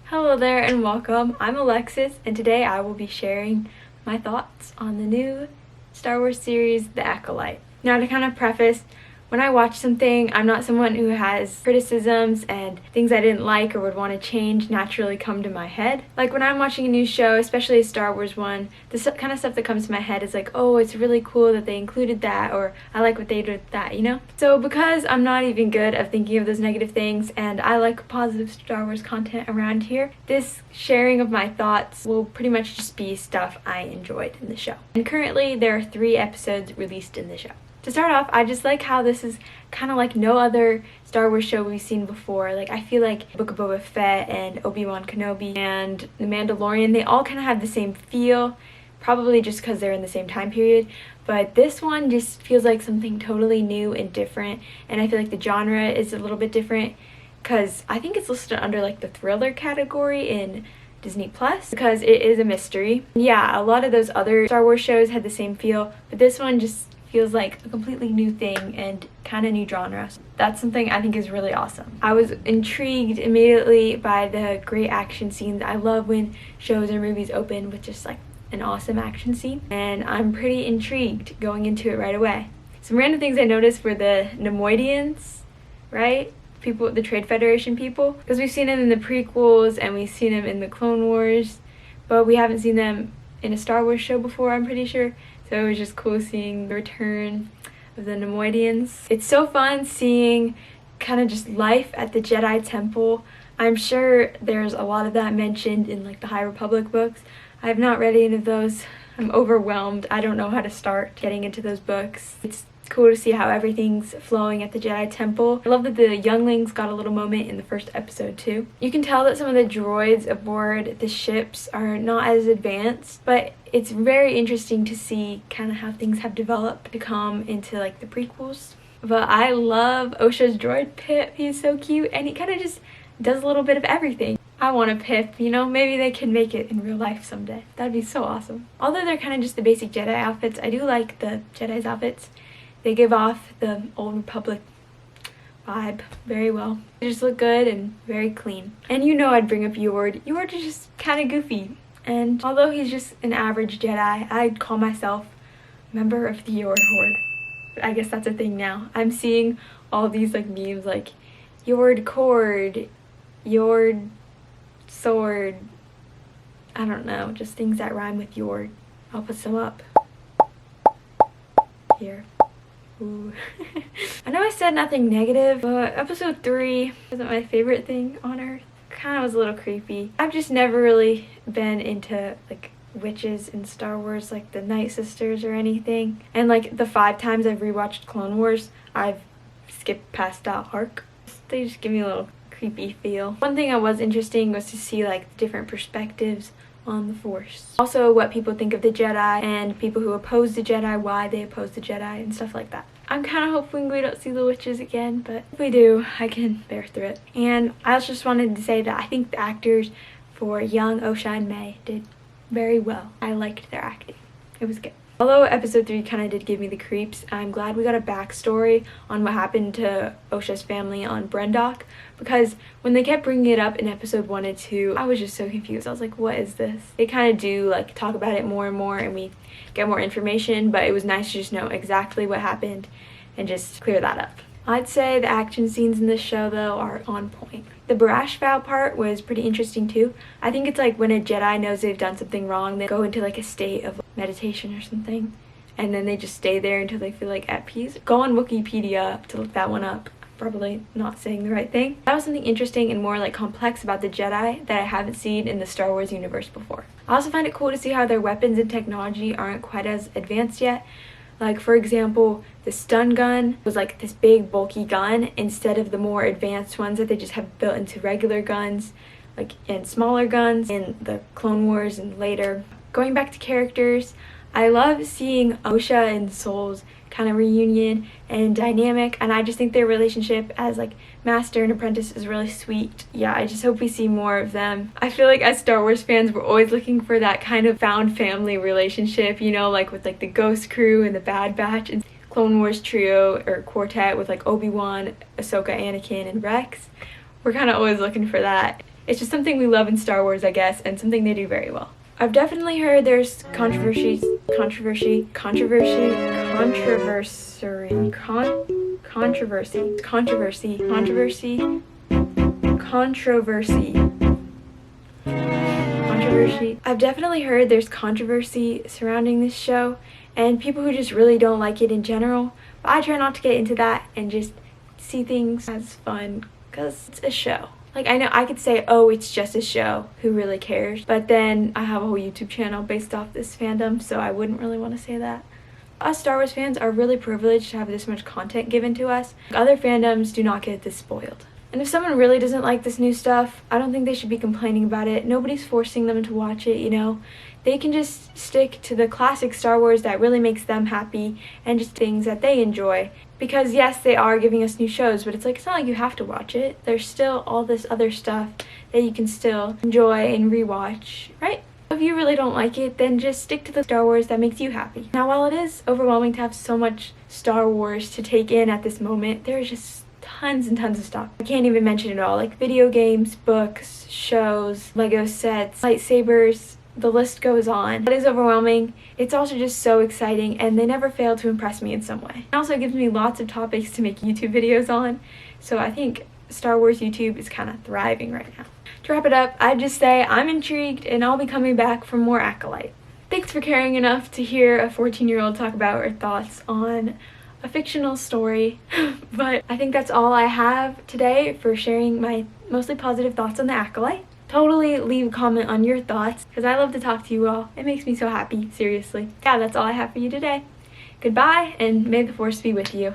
Hello there and welcome. I'm Alexis and today I will be sharing my thoughts on the new Star Wars series, The Acolyte. Now to kind of preface, when I watch something, I'm not someone who has criticisms and things I didn't like or would want to change naturally come to my head. Like when I'm watching a new show, especially a Star Wars one, the kind of stuff that comes to my head is like, oh, it's really cool that they included that, or I like what they did with that, you know? So because I'm not even good at thinking of those negative things and I like positive Star Wars content around here, this sharing of my thoughts will pretty much just be stuff I enjoyed in the show. And currently there are 3 episodes released in the show. To start off, I just like how this is kind of like no other Star Wars show we've seen before. Like, I feel like Book of Boba Fett and Obi-Wan Kenobi and The Mandalorian, they all kind of have the same feel, probably just because they're in the same time period. But this one just feels like something totally new and different, and I feel like the genre is a little bit different because I think it's listed under like the thriller category in Disney Plus because it is a mystery. Yeah, a lot of those other Star Wars shows had the same feel, but this one just feels like a completely new thing and kind of new genre. That's something I think is really awesome. I was intrigued immediately by the great action scenes. I love when shows or movies open with just like an awesome action scene, and I'm pretty intrigued going into it right away. Some random things I noticed were the Nemoidians, right? People, the Trade Federation people, because we've seen them in the prequels and we've seen them in the Clone Wars, but we haven't seen them in a Star Wars show before, I'm pretty sure. So it was just cool seeing the return of the Nemoidians. It's so fun seeing kind of just life at the Jedi Temple. I'm sure there's a lot of that mentioned in like the High Republic books. I have not read any of those. I'm overwhelmed. I don't know how to start getting into those books. It's cool to see how everything's flowing at the Jedi Temple. I love that the younglings got a little moment in the first episode too. You can tell that some of the droids aboard the ships are not as advanced, but it's very interesting to see kind of how things have developed to come into like the prequels. But I love Osha's droid Pip. He's so cute and he kind of just does a little bit of everything. I want a Pip, you know, maybe they can make it in real life someday. That'd be so awesome. Although they're kind of just the basic Jedi outfits, I do like the Jedi's outfits. They give off the Old Republic vibe very well. They just look good and very clean. And you know I'd bring up Yord. Yord is just kind of goofy. And although he's just an average Jedi, I'd call myself a member of the Yord Horde. But I guess that's a thing now. I'm seeing all these like memes like Yord Cord, Yord Sword. I don't know, just things that rhyme with Yord. I'll put some up here. Ooh. I know I said nothing negative, but episode 3 wasn't my favorite thing on Earth. Kind of was a little creepy. I've just never really been into like witches in Star Wars, like the Night Sisters or anything. And like the 5 times I've rewatched Clone Wars, I've skipped past that arc. They just give me a little creepy feel. One thing I was interesting was to see like the different perspectives on the Force. Also what people think of the Jedi and people who oppose the Jedi, why they oppose the Jedi and stuff like that. I'm kind of hoping we don't see the witches again, but if we do, I can bear through it. And I also just wanted to say that I think the actors for young Osha and May did very well. I liked their acting. It was good. Although episode 3 kind of did give me the creeps, I'm glad we got a backstory on what happened to Osha's family on Brendok, because when they kept bringing it up in episode 1 and 2, I was just so confused. I was like, what is this? They kind of do like talk about it more and more and we get more information, but it was nice to just know exactly what happened and just clear that up. I'd say the action scenes in this show though are on point. The Barash vow part was pretty interesting too. I think it's like when a Jedi knows they've done something wrong, they go into like a state of meditation or something, and then they just stay there until they feel like at peace. Go on Wikipedia to look that one up. Probably not saying the right thing. That was something interesting and more like complex about the Jedi that I haven't seen in the Star Wars universe before. I also find it cool to see how their weapons and technology aren't quite as advanced yet. Like for example, the stun gun was like this big bulky gun instead of the more advanced ones that they just have built into regular guns, like in smaller guns in the Clone Wars and later. Going back to characters, I love seeing Osha and Soul's kind of reunion and dynamic, and I just think their relationship as like master and apprentice is really sweet. Yeah, I just hope we see more of them. I feel like as Star Wars fans, we're always looking for that kind of found family relationship, you know, like with like the Ghost Crew and the Bad Batch and Clone Wars trio or quartet with like Obi-Wan, Ahsoka, Anakin, and Rex. We're kind of always looking for that. It's just something we love in Star Wars, I guess, and something they do very well. I've definitely heard there's controversy, I've definitely heard there's controversy surrounding this show and people who just really don't like it in general. But I try not to get into that and just see things as fun because it's a show. Like, I know I could say, oh, it's just a show, who really cares? But then I have a whole YouTube channel based off this fandom, so I wouldn't really want to say that. Us Star Wars fans are really privileged to have this much content given to us. Other fandoms do not get this spoiled. And if someone really doesn't like this new stuff, I don't think they should be complaining about it. Nobody's forcing them to watch it, you know? They can just stick to the classic Star Wars that really makes them happy and just things that they enjoy. Because yes, they are giving us new shows, but it's like, it's not like you have to watch it. There's still all this other stuff that you can still enjoy and rewatch, right? If you really don't like it, then just stick to the Star Wars that makes you happy. Now, while it is overwhelming to have so much Star Wars to take in at this moment, there's just tons and tons of stuff. I can't even mention it all, like video games, books, shows, Lego sets, lightsabers, the list goes on. It is overwhelming. It's also just so exciting, and they never fail to impress me in some way. It also gives me lots of topics to make YouTube videos on, so I think Star Wars YouTube is kind of thriving right now. To wrap it up, I'd just say I'm intrigued, and I'll be coming back for more Acolyte. Thanks for caring enough to hear a 14-year-old talk about her thoughts on a fictional story, but I think that's all I have today for sharing my mostly positive thoughts on the Acolyte. Totally leave a comment on your thoughts because I love to talk to you all. It makes me so happy, seriously. Yeah, that's all I have for you today. Goodbye, and may the Force be with you.